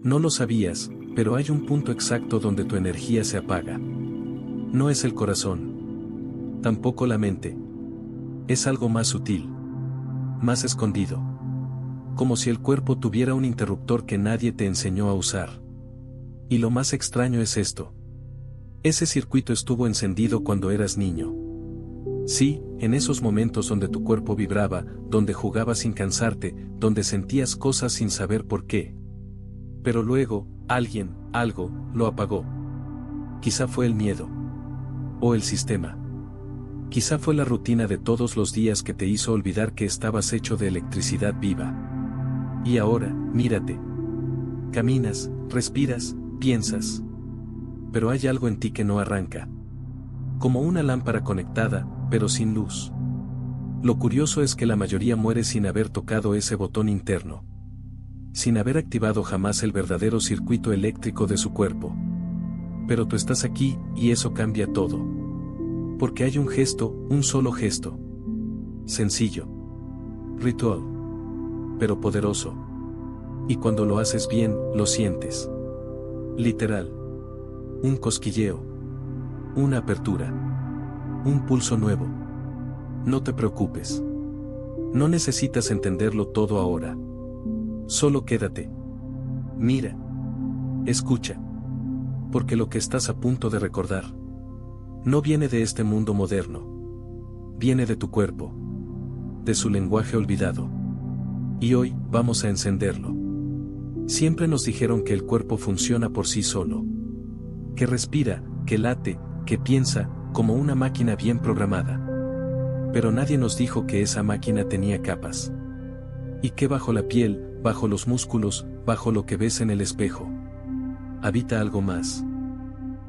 No lo sabías, pero hay un punto exacto donde tu energía se apaga. No es el corazón. Tampoco la mente. Es algo más sutil. Más escondido. Como si el cuerpo tuviera un interruptor que nadie te enseñó a usar. Y lo más extraño es esto. Ese circuito estuvo encendido cuando eras niño. Sí, en esos momentos donde tu cuerpo vibraba, donde jugabas sin cansarte, donde sentías cosas sin saber por qué. Pero luego, alguien, algo, lo apagó. Quizá fue el miedo. O el sistema. Quizá fue la rutina de todos los días que te hizo olvidar que estabas hecho de electricidad viva. Y ahora, mírate. Caminas, respiras, piensas. Pero hay algo en ti que no arranca. Como una lámpara conectada, pero sin luz. Lo curioso es que la mayoría muere sin haber tocado ese botón interno. Sin haber activado jamás el verdadero circuito eléctrico de su cuerpo. Pero tú estás aquí, y eso cambia todo. Porque hay un gesto, un solo gesto. Sencillo. Ritual. Pero poderoso. Y cuando lo haces bien, lo sientes. Literal. Un cosquilleo. Una apertura. Un pulso nuevo. No te preocupes. No necesitas entenderlo todo ahora. Solo quédate. Mira. Escucha. Porque lo que estás a punto de recordar no viene de este mundo moderno. Viene de tu cuerpo. De su lenguaje olvidado. Y hoy, vamos a encenderlo. Siempre nos dijeron que el cuerpo funciona por sí solo. Que respira, que late, que piensa, como una máquina bien programada. Pero nadie nos dijo que esa máquina tenía capas. Y que bajo la piel, bajo los músculos, bajo lo que ves en el espejo, habita algo más.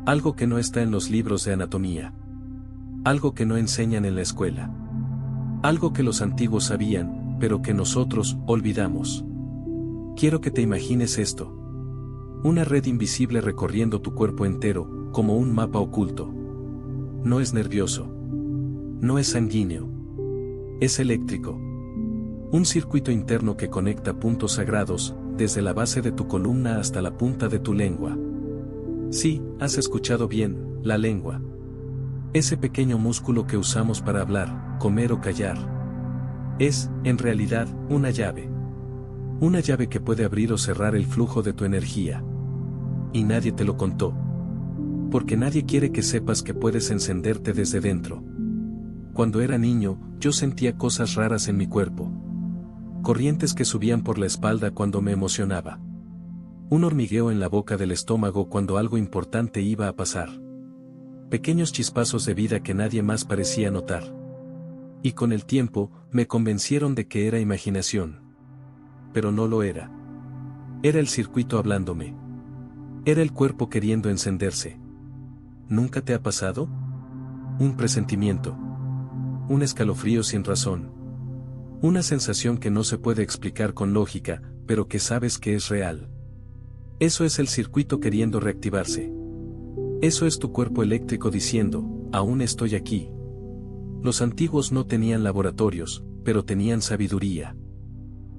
Algo que no está en los libros de anatomía. Algo que no enseñan en la escuela. Algo que los antiguos sabían, pero que nosotros olvidamos. Quiero que te imagines esto. Una red invisible recorriendo tu cuerpo entero, como un mapa oculto. No es nervioso. No es sanguíneo. Es eléctrico. Un circuito interno que conecta puntos sagrados, desde la base de tu columna hasta la punta de tu lengua. Sí, has escuchado bien, la lengua. Ese pequeño músculo que usamos para hablar, comer o callar. Es, en realidad, una llave. Una llave que puede abrir o cerrar el flujo de tu energía. Y nadie te lo contó. Porque nadie quiere que sepas que puedes encenderte desde dentro. Cuando era niño, yo sentía cosas raras en mi cuerpo. Corrientes que subían por la espalda cuando me emocionaba. Un hormigueo en la boca del estómago cuando algo importante iba a pasar. Pequeños chispazos de vida que nadie más parecía notar. Y con el tiempo, me convencieron de que era imaginación. Pero no lo era. Era el circuito hablándome. Era el cuerpo queriendo encenderse. ¿Nunca te ha pasado? Un presentimiento. Un escalofrío sin razón. Una sensación que no se puede explicar con lógica, pero que sabes que es real. Eso es el circuito queriendo reactivarse. Eso es tu cuerpo eléctrico diciendo, aún estoy aquí. Los antiguos no tenían laboratorios, pero tenían sabiduría.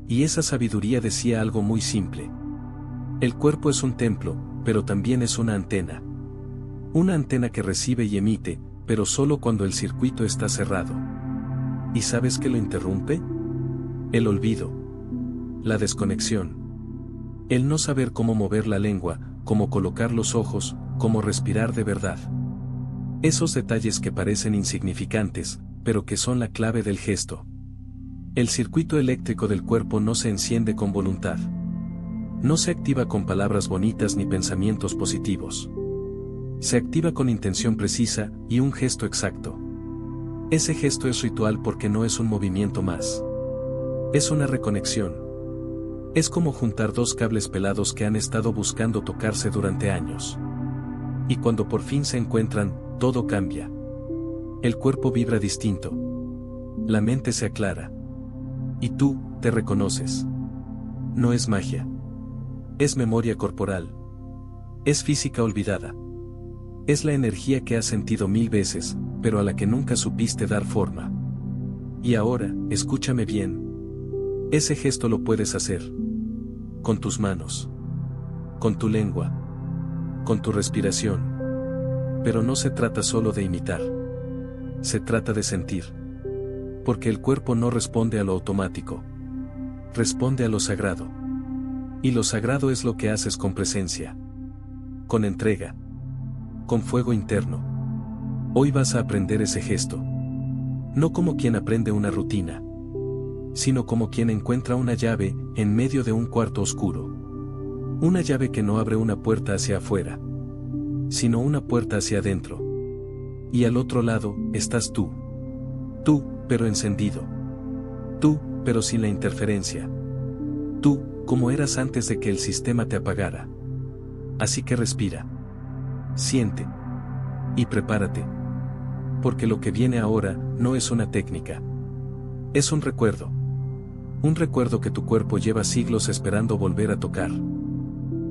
Y esa sabiduría decía algo muy simple. El cuerpo es un templo, pero también es una antena. Una antena que recibe y emite, pero solo cuando el circuito está cerrado. ¿Y sabes qué lo interrumpe? El olvido. La desconexión. El no saber cómo mover la lengua, cómo colocar los ojos, cómo respirar de verdad. Esos detalles que parecen insignificantes, pero que son la clave del gesto. El circuito eléctrico del cuerpo no se enciende con voluntad. No se activa con palabras bonitas ni pensamientos positivos. Se activa con intención precisa y un gesto exacto. Ese gesto es ritual porque no es un movimiento más. Es una reconexión. Es como juntar dos cables pelados que han estado buscando tocarse durante años. Y cuando por fin se encuentran, todo cambia. El cuerpo vibra distinto. La mente se aclara. Y tú, te reconoces. No es magia. Es memoria corporal. Es física olvidada. Es la energía que has sentido 1000 veces, pero a la que nunca supiste dar forma. Y ahora, escúchame bien. Ese gesto lo puedes hacer. Con tus manos. con tu lengua, con tu respiración. Pero no se trata solo de imitar. Se trata de sentir. Porque el cuerpo no responde a lo automático. Responde a lo sagrado. Y lo sagrado es lo que haces con presencia. Con entrega. Con fuego interno. Hoy vas a aprender ese gesto. No como quien aprende una rutina, sino como quien encuentra una llave en medio de un cuarto oscuro. Una llave que no abre una puerta hacia afuera, sino una puerta hacia adentro. Y al otro lado estás tú. Tú, pero encendido. Tú, pero sin la interferencia. Tú, como eras antes de que el sistema te apagara. Así que respira. Siente. Y prepárate. Porque lo que viene ahora no es una técnica. Es un recuerdo. Un recuerdo que tu cuerpo lleva siglos esperando volver a tocar.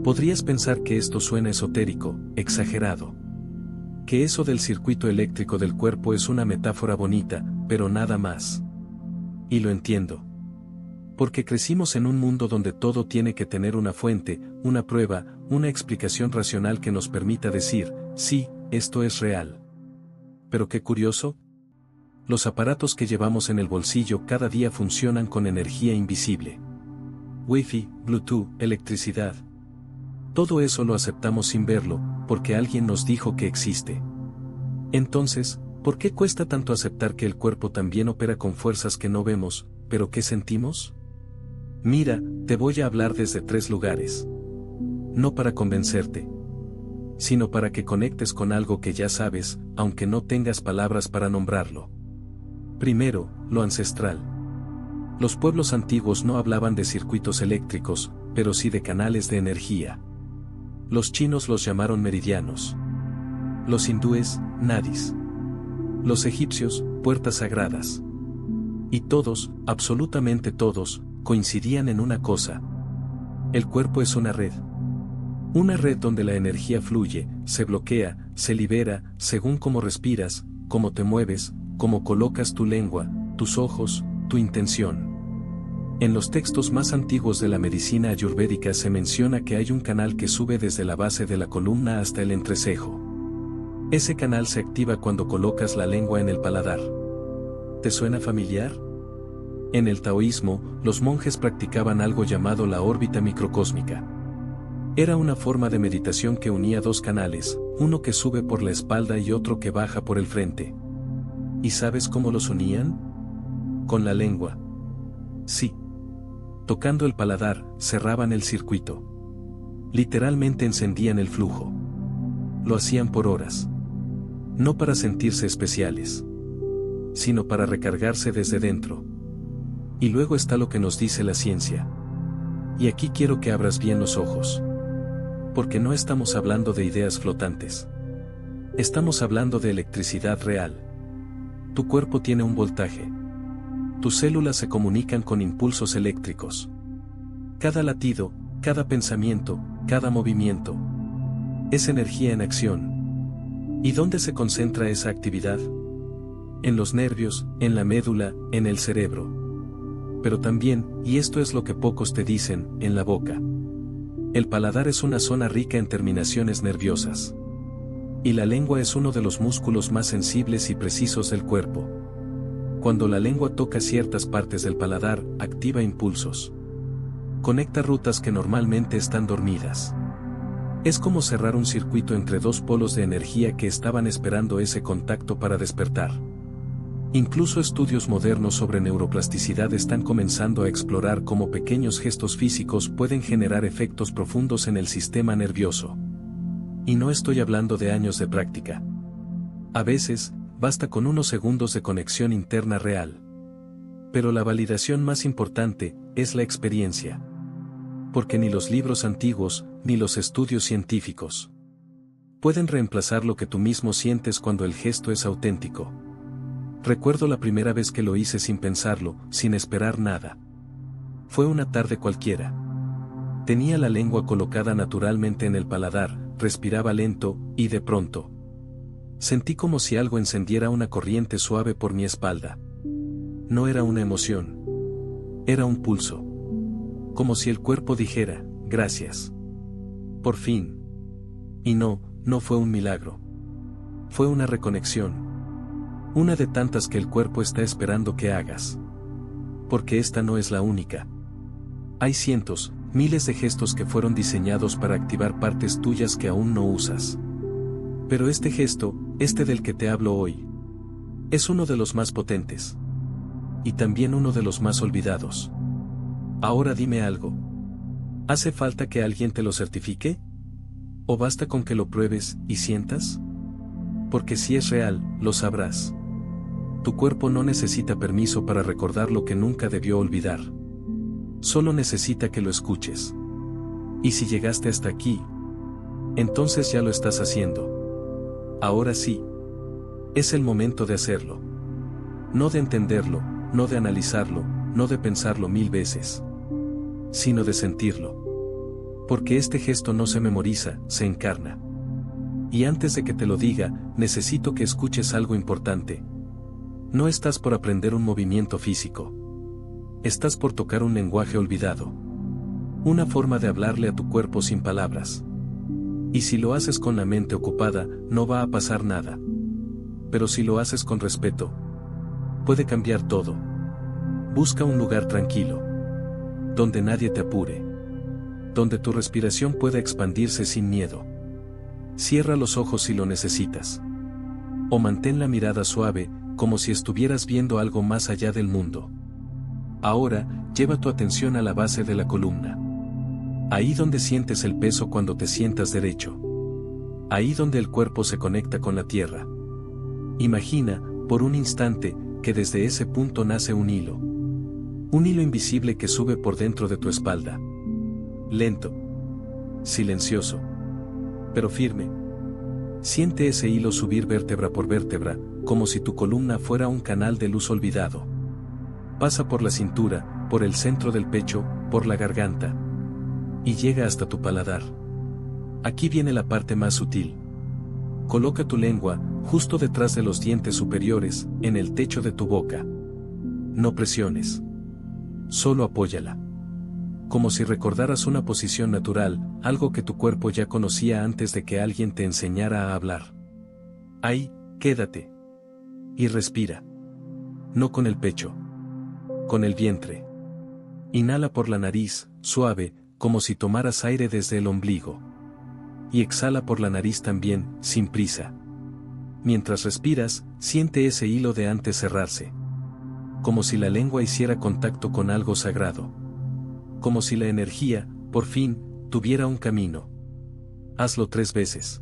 Podrías pensar que esto suena esotérico, exagerado. Que eso del circuito eléctrico del cuerpo es una metáfora bonita, pero nada más. Y lo entiendo. Porque crecimos en un mundo donde todo tiene que tener una fuente, una prueba, una explicación racional que nos permita decir, sí, esto es real. Pero qué curioso. Los aparatos que llevamos en el bolsillo cada día funcionan con energía invisible. Wi-Fi, Bluetooth, electricidad. Todo eso lo aceptamos sin verlo, porque alguien nos dijo que existe. Entonces, ¿por qué cuesta tanto aceptar que el cuerpo también opera con fuerzas que no vemos, pero que sentimos? Mira, te voy a hablar desde 3 lugares. No para convencerte, sino para que conectes con algo que ya sabes, aunque no tengas palabras para nombrarlo. Primero, lo ancestral. Los pueblos antiguos no hablaban de circuitos eléctricos, pero sí de canales de energía. Los chinos los llamaron meridianos. Los hindúes, nadis. Los egipcios, puertas sagradas. Y todos, absolutamente todos, coincidían en una cosa. El cuerpo es una red. Una red donde la energía fluye, se bloquea, se libera, según cómo respiras, cómo te mueves, cómo colocas tu lengua, tus ojos, tu intención. En los textos más antiguos de la medicina ayurvédica se menciona que hay un canal que sube desde la base de la columna hasta el entrecejo. Ese canal se activa cuando colocas la lengua en el paladar. ¿Te suena familiar? En el taoísmo, los monjes practicaban algo llamado la órbita microcósmica. Era una forma de meditación que unía 2 canales, uno que sube por la espalda y otro que baja por el frente. ¿Y sabes cómo los unían? Con la lengua. Sí. Tocando el paladar, cerraban el circuito. Literalmente encendían el flujo. Lo hacían por horas. No para sentirse especiales, sino para recargarse desde dentro. Y luego está lo que nos dice la ciencia. Y aquí quiero que abras bien los ojos. Porque no estamos hablando de ideas flotantes. Estamos hablando de electricidad real. Tu cuerpo tiene un voltaje. Tus células se comunican con impulsos eléctricos. Cada latido, cada pensamiento, cada movimiento. Es energía en acción. ¿Y dónde se concentra esa actividad? En los nervios, en la médula, en el cerebro. Pero también, y esto es lo que pocos te dicen, en la boca. El paladar es una zona rica en terminaciones nerviosas. Y la lengua es uno de los músculos más sensibles y precisos del cuerpo. Cuando la lengua toca ciertas partes del paladar, activa impulsos. Conecta rutas que normalmente están dormidas. Es como cerrar un circuito entre 2 polos de energía que estaban esperando ese contacto para despertar. Incluso estudios modernos sobre neuroplasticidad están comenzando a explorar cómo pequeños gestos físicos pueden generar efectos profundos en el sistema nervioso. Y no estoy hablando de años de práctica. A veces, basta con unos segundos de conexión interna real. Pero la validación más importante es la experiencia. Porque ni los libros antiguos, ni los estudios científicos pueden reemplazar lo que tú mismo sientes cuando el gesto es auténtico. Recuerdo la primera vez que lo hice sin pensarlo, sin esperar nada. Fue una tarde cualquiera. Tenía la lengua colocada naturalmente en el paladar, respiraba lento, y de pronto sentí como si algo encendiera una corriente suave por mi espalda. No era una emoción. Era un pulso. Como si el cuerpo dijera, gracias. Por fin. Y no, no fue un milagro. Fue una reconexión. Una de tantas que el cuerpo está esperando que hagas. Porque esta no es la única. Hay cientos, miles de gestos que fueron diseñados para activar partes tuyas que aún no usas. Pero este gesto, este del que te hablo hoy, es uno de los más potentes. Y también uno de los más olvidados. Ahora dime algo. ¿Hace falta que alguien te lo certifique? ¿O basta con que lo pruebes y sientas? Porque si es real, lo sabrás. Tu cuerpo no necesita permiso para recordar lo que nunca debió olvidar. Solo necesita que lo escuches. Y si llegaste hasta aquí, entonces ya lo estás haciendo. Ahora sí. Es el momento de hacerlo. No de entenderlo, no de analizarlo, no de pensarlo 1000 veces. Sino de sentirlo. Porque este gesto no se memoriza, se encarna. Y antes de que te lo diga, necesito que escuches algo importante. No estás por aprender un movimiento físico. Estás por tocar un lenguaje olvidado. Una forma de hablarle a tu cuerpo sin palabras. Y si lo haces con la mente ocupada, no va a pasar nada. Pero si lo haces con respeto, puede cambiar todo. Busca un lugar tranquilo. Donde nadie te apure. Donde tu respiración pueda expandirse sin miedo. Cierra los ojos si lo necesitas. O mantén la mirada suave, como si estuvieras viendo algo más allá del mundo. Ahora, lleva tu atención a la base de la columna. Ahí donde sientes el peso cuando te sientas derecho. Ahí donde el cuerpo se conecta con la tierra. Imagina, por un instante, que desde ese punto nace un hilo. Un hilo invisible que sube por dentro de tu espalda. Lento. Silencioso. Pero firme. Siente ese hilo subir vértebra por vértebra, como si tu columna fuera un canal de luz olvidado. Pasa por la cintura, por el centro del pecho, por la garganta. Y llega hasta tu paladar. Aquí viene la parte más sutil. Coloca tu lengua, justo detrás de los dientes superiores, en el techo de tu boca. No presiones. Solo apóyala. Como si recordaras una posición natural, algo que tu cuerpo ya conocía antes de que alguien te enseñara a hablar. Ahí, quédate. Y respira. No con el pecho. Con el vientre. Inhala por la nariz, suave, como si tomaras aire desde el ombligo. Y exhala por la nariz también, sin prisa. Mientras respiras, siente ese hilo de antes cerrarse. Como si la lengua hiciera contacto con algo sagrado. Como si la energía, por fin, tuviera un camino. Hazlo 3 veces.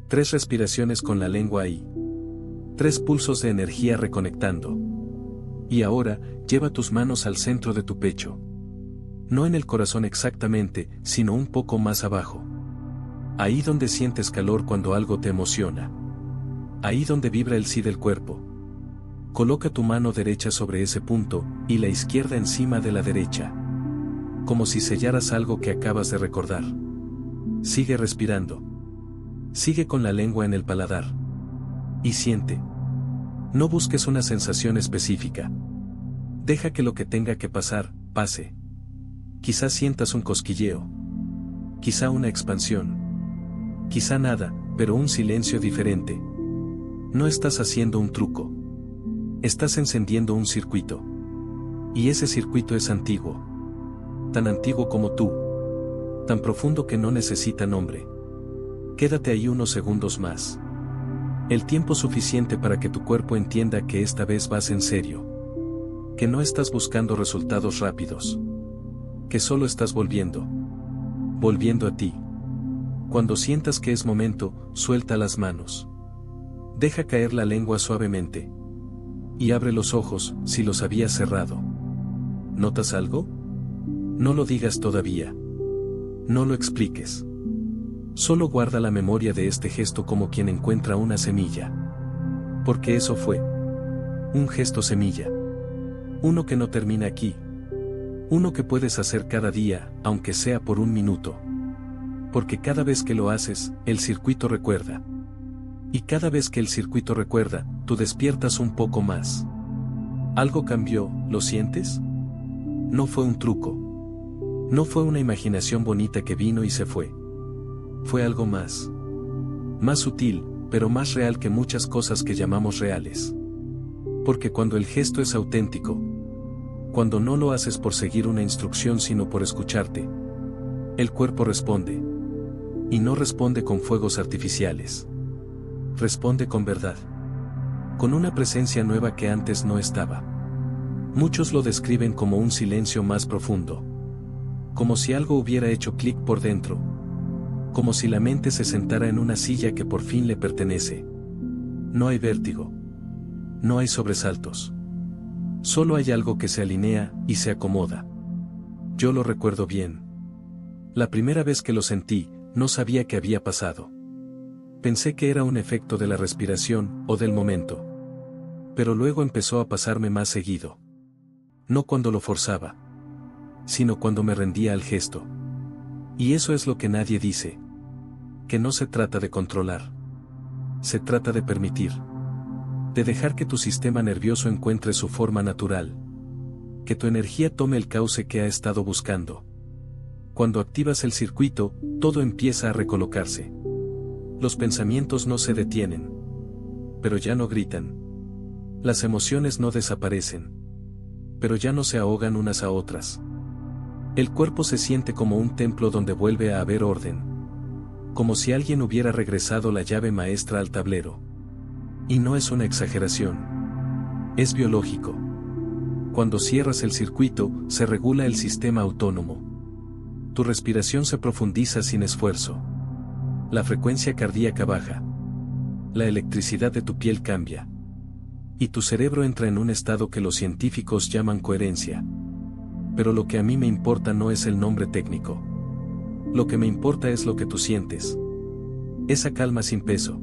3 respiraciones con la lengua ahí. 3 pulsos de energía reconectando. Y ahora, lleva tus manos al centro de tu pecho. No en el corazón exactamente, sino un poco más abajo. Ahí donde sientes calor cuando algo te emociona. Ahí donde vibra el sí del cuerpo. Coloca tu mano derecha sobre ese punto, y la izquierda encima de la derecha. Como si sellaras algo que acabas de recordar. Sigue respirando. Sigue con la lengua en el paladar. Y siente. No busques una sensación específica. Deja que lo que tenga que pasar, pase. Quizás sientas un cosquilleo. Quizá una expansión. Quizá nada, pero un silencio diferente. No estás haciendo un truco. Estás encendiendo un circuito. Y ese circuito es antiguo. Tan antiguo como tú. Tan profundo que no necesita nombre. Quédate ahí unos segundos más. El tiempo suficiente para que tu cuerpo entienda que esta vez vas en serio. Que no estás buscando resultados rápidos. Que solo estás volviendo. Volviendo a ti. Cuando sientas que es momento, suelta las manos. Deja caer la lengua suavemente. Y abre los ojos, si los habías cerrado. ¿Notas algo? No lo digas todavía. No lo expliques. Solo guarda la memoria de este gesto como quien encuentra una semilla. Porque eso fue. Un gesto semilla. Uno que no termina aquí. Uno que puedes hacer cada día, aunque sea por un minuto. Porque cada vez que lo haces, el circuito recuerda. Y cada vez que el circuito recuerda, tú despiertas un poco más. Algo cambió, ¿lo sientes? No fue un truco. No fue una imaginación bonita que vino y se fue. Fue algo más. Más sutil, pero más real que muchas cosas que llamamos reales. Porque cuando el gesto es auténtico, cuando no lo haces por seguir una instrucción sino por escucharte, el cuerpo responde. Y no responde con fuegos artificiales. Responde con verdad. Con una presencia nueva que antes no estaba. Muchos lo describen como un silencio más profundo. Como si algo hubiera hecho clic por dentro. Como si la mente se sentara en una silla que por fin le pertenece. No hay vértigo. No hay sobresaltos. Solo hay algo que se alinea y se acomoda. Yo lo recuerdo bien. La primera vez que lo sentí, no sabía qué había pasado. Pensé que era un efecto de la respiración o del momento. Pero luego empezó a pasarme más seguido. No cuando lo forzaba, sino cuando me rendía al gesto. Y eso es lo que nadie dice. Que no se trata de controlar. Se trata de permitir. De dejar que tu sistema nervioso encuentre su forma natural. Que tu energía tome el cauce que ha estado buscando. Cuando activas el circuito, todo empieza a recolocarse. Los pensamientos no se detienen. Pero ya no gritan. Las emociones no desaparecen. Pero ya no se ahogan unas a otras. El cuerpo se siente como un templo donde vuelve a haber orden. Como si alguien hubiera regresado la llave maestra al tablero. Y no es una exageración. Es biológico. Cuando cierras el circuito, se regula el sistema autónomo. Tu respiración se profundiza sin esfuerzo. La frecuencia cardíaca baja. La electricidad de tu piel cambia. Y tu cerebro entra en un estado que los científicos llaman coherencia. Pero lo que a mí me importa no es el nombre técnico. Lo que me importa es lo que tú sientes. Esa calma sin peso.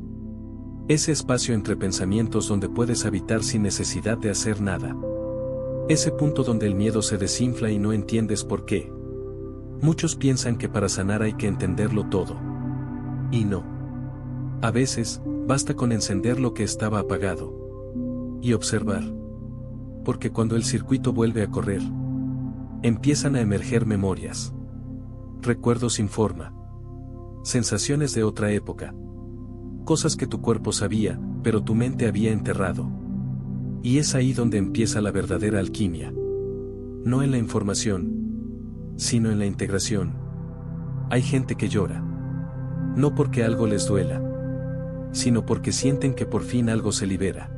Ese espacio entre pensamientos donde puedes habitar sin necesidad de hacer nada. Ese punto donde el miedo se desinfla y no entiendes por qué. Muchos piensan que para sanar hay que entenderlo todo. Y no. A veces, basta con encender lo que estaba apagado. Y observar. Porque cuando el circuito vuelve a correr, empiezan a emerger memorias. Recuerdos sin forma. Sensaciones de otra época. Cosas que tu cuerpo sabía, pero tu mente había enterrado. Y es ahí donde empieza la verdadera alquimia. No en la información, sino en la integración. Hay gente que llora. No porque algo les duela, sino porque sienten que por fin algo se libera.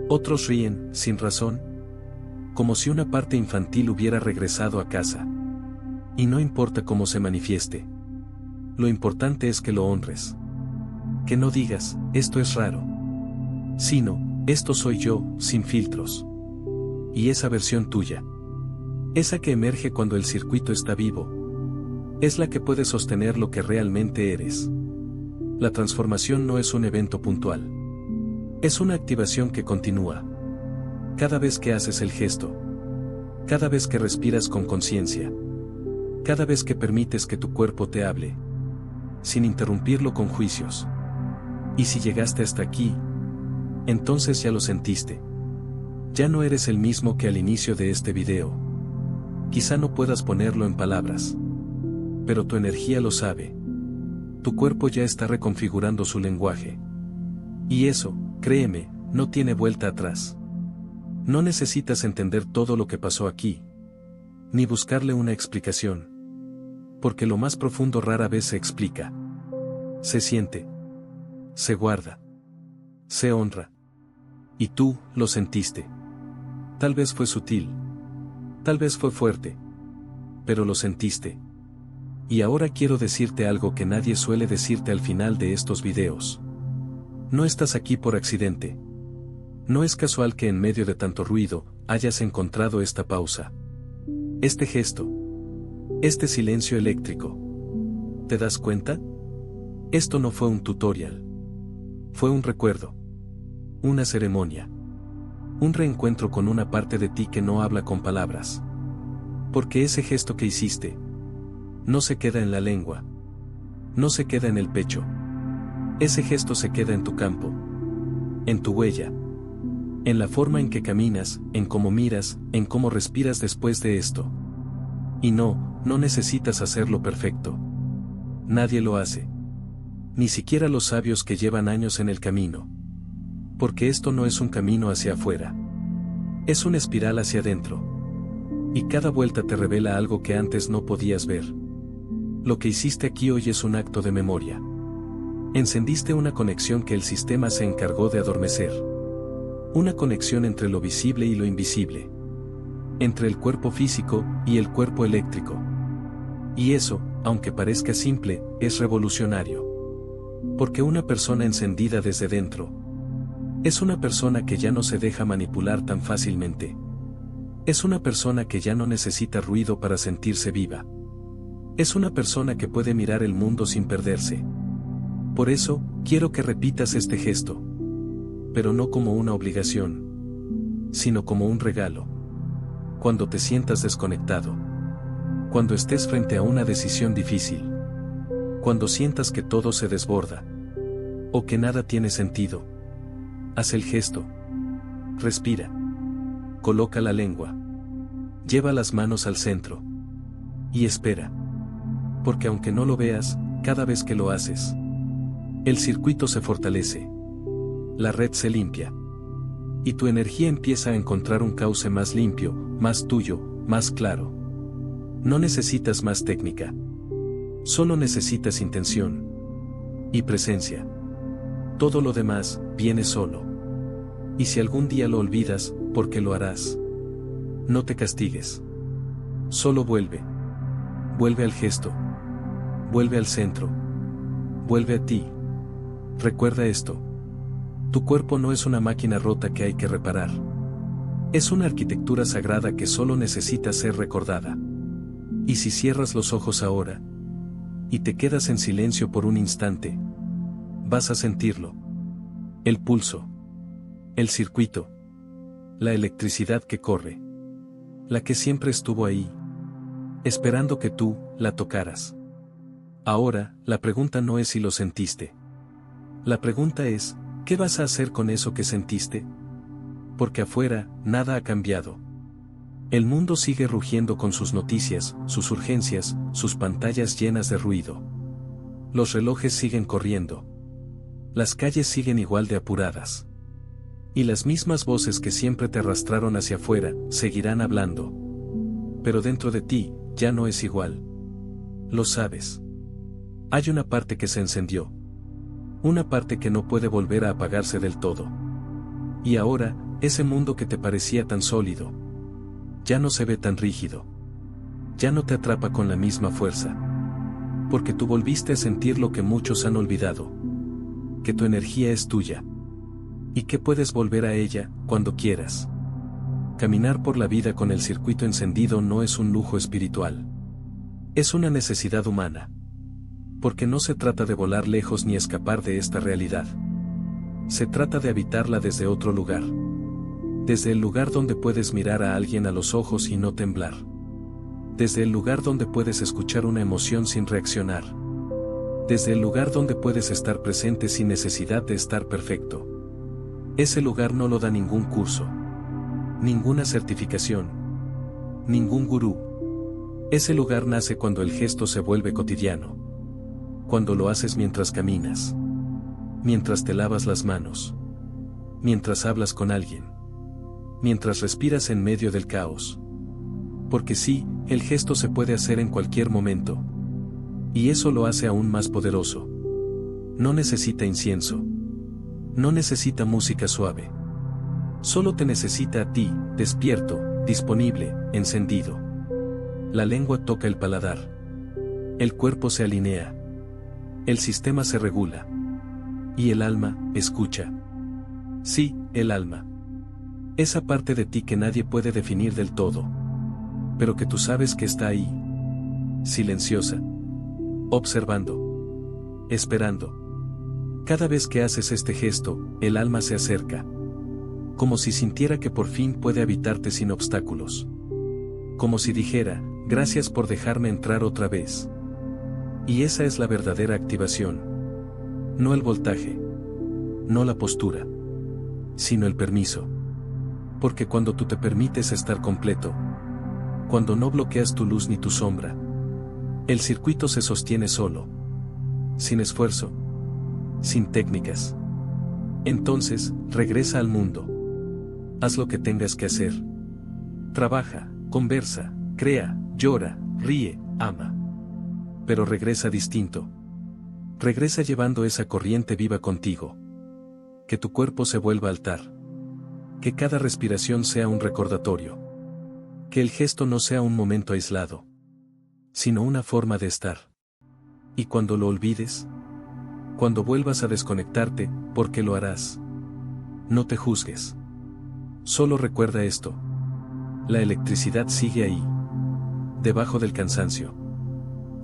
Otros ríen, sin razón, como si una parte infantil hubiera regresado a casa. Y no importa cómo se manifieste. Lo importante es que lo honres. Que no digas, esto es raro. Sino, esto soy yo, sin filtros. Y esa versión tuya. Esa que emerge cuando el circuito está vivo. Es la que puede sostener lo que realmente eres. La transformación no es un evento puntual. Es una activación que continúa. Cada vez que haces el gesto. Cada vez que respiras con conciencia. Cada vez que permites que tu cuerpo te hable. Sin interrumpirlo con juicios. Y si llegaste hasta aquí, entonces ya lo sentiste. Ya no eres el mismo que al inicio de este video. Quizá no puedas ponerlo en palabras. Pero tu energía lo sabe. Tu cuerpo ya está reconfigurando su lenguaje. Y eso, créeme, no tiene vuelta atrás. No necesitas entender todo lo que pasó aquí. Ni buscarle una explicación. Porque lo más profundo rara vez se explica. Se siente. Se guarda. Se honra. Y tú, lo sentiste. Tal vez fue sutil. Tal vez fue fuerte. Pero lo sentiste. Y ahora quiero decirte algo que nadie suele decirte al final de estos videos. No estás aquí por accidente. No es casual que en medio de tanto ruido, hayas encontrado esta pausa. Este gesto. Este silencio eléctrico. ¿Te das cuenta? Esto no fue un tutorial. Fue un recuerdo. Una ceremonia. Un reencuentro con una parte de ti que no habla con palabras. Porque ese gesto que hiciste no se queda en la lengua. No se queda en el pecho. Ese gesto se queda en tu campo. En tu huella. En la forma en que caminas, en cómo miras, en cómo respiras después de esto. Y no necesitas hacerlo perfecto. Nadie lo hace. Ni siquiera los sabios que llevan años en el camino. Porque esto no es un camino hacia afuera. Es una espiral hacia adentro. Y cada vuelta te revela algo que antes no podías ver. Lo que hiciste aquí hoy es un acto de memoria. Encendiste una conexión que el sistema se encargó de adormecer. Una conexión entre lo visible y lo invisible. Entre el cuerpo físico y el cuerpo eléctrico. Y eso, aunque parezca simple, es revolucionario. Porque una persona encendida desde dentro es una persona que ya no se deja manipular tan fácilmente. Es una persona que ya no necesita ruido para sentirse viva. Es una persona que puede mirar el mundo sin perderse. Por eso, quiero que repitas este gesto. Pero no como una obligación, sino como un regalo. Cuando te sientas desconectado. Cuando estés frente a una decisión difícil. Cuando sientas que todo se desborda. O que nada tiene sentido. Haz el gesto. Respira. Coloca la lengua. Lleva las manos al centro. Y espera. Porque aunque no lo veas, cada vez que lo haces, el circuito se fortalece. La red se limpia. Y tu energía empieza a encontrar un cauce más limpio, más tuyo, más claro. No necesitas más técnica. Solo necesitas intención. Y presencia. Todo lo demás, viene solo. Y si algún día lo olvidas, porque lo harás. No te castigues. Solo vuelve. Vuelve al gesto. Vuelve al centro. Vuelve a ti. Recuerda esto. Tu cuerpo no es una máquina rota que hay que reparar. Es una arquitectura sagrada que solo necesita ser recordada. Y si cierras los ojos ahora, y te quedas en silencio por un instante, vas a sentirlo. El pulso. El circuito. La electricidad que corre. La que siempre estuvo ahí. Esperando que tú, la tocaras. Ahora, la pregunta no es si lo sentiste. La pregunta es, ¿qué vas a hacer con eso que sentiste? Porque afuera, nada ha cambiado. El mundo sigue rugiendo con sus noticias, sus urgencias, sus pantallas llenas de ruido. Los relojes siguen corriendo. Las calles siguen igual de apuradas. Y las mismas voces que siempre te arrastraron hacia afuera, seguirán hablando. Pero dentro de ti, ya no es igual. Lo sabes. Hay una parte que se encendió. Una parte que no puede volver a apagarse del todo. Y ahora, ese mundo que te parecía tan sólido, ya no se ve tan rígido. Ya no te atrapa con la misma fuerza. Porque tú volviste a sentir lo que muchos han olvidado. Que tu energía es tuya. Y que puedes volver a ella, cuando quieras. Caminar por la vida con el circuito encendido no es un lujo espiritual. Es una necesidad humana. Porque no se trata de volar lejos ni escapar de esta realidad. Se trata de habitarla desde otro lugar. Desde el lugar donde puedes mirar a alguien a los ojos y no temblar. Desde el lugar donde puedes escuchar una emoción sin reaccionar. Desde el lugar donde puedes estar presente sin necesidad de estar perfecto. Ese lugar no lo da ningún curso. Ninguna certificación. Ningún gurú. Ese lugar nace cuando el gesto se vuelve cotidiano. Cuando lo haces mientras caminas. Mientras te lavas las manos. Mientras hablas con alguien. Mientras respiras en medio del caos. Porque sí, el gesto se puede hacer en cualquier momento. Y eso lo hace aún más poderoso. No necesita incienso. No necesita música suave. Solo te necesita a ti, despierto, disponible, encendido. La lengua toca el paladar. El cuerpo se alinea. El sistema se regula. Y el alma, escucha. Sí, el alma. Esa parte de ti que nadie puede definir del todo. Pero que tú sabes que está ahí. Silenciosa. Observando. Esperando. Cada vez que haces este gesto, el alma se acerca. Como si sintiera que por fin puede habitarte sin obstáculos. Como si dijera, gracias por dejarme entrar otra vez. Y esa es la verdadera activación. No el voltaje. No la postura. Sino el permiso. Porque cuando tú te permites estar completo, cuando no bloqueas tu luz ni tu sombra, el circuito se sostiene solo. Sin esfuerzo. sin técnicas. Entonces, regresa al mundo. Haz lo que tengas que hacer. Trabaja, conversa, crea, llora, ríe, ama. Pero regresa distinto. Regresa llevando esa corriente viva contigo. Que tu cuerpo se vuelva altar. Que cada respiración sea un recordatorio. Que el gesto no sea un momento aislado, sino una forma de estar. Y cuando lo olvides, cuando vuelvas a desconectarte, porque lo harás. No te juzgues. Solo recuerda esto. La electricidad sigue ahí. Debajo del cansancio.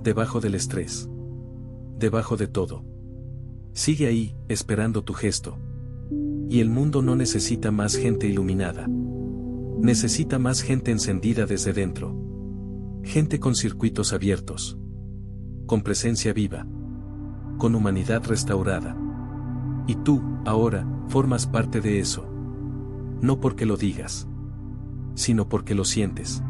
Debajo del estrés. Debajo de todo. Sigue ahí, esperando tu gesto. Y el mundo no necesita más gente iluminada. Necesita más gente encendida desde dentro. Gente con circuitos abiertos. Con presencia viva. Con humanidad restaurada. Y tú, ahora, formas parte de eso. No porque lo digas, sino porque lo sientes.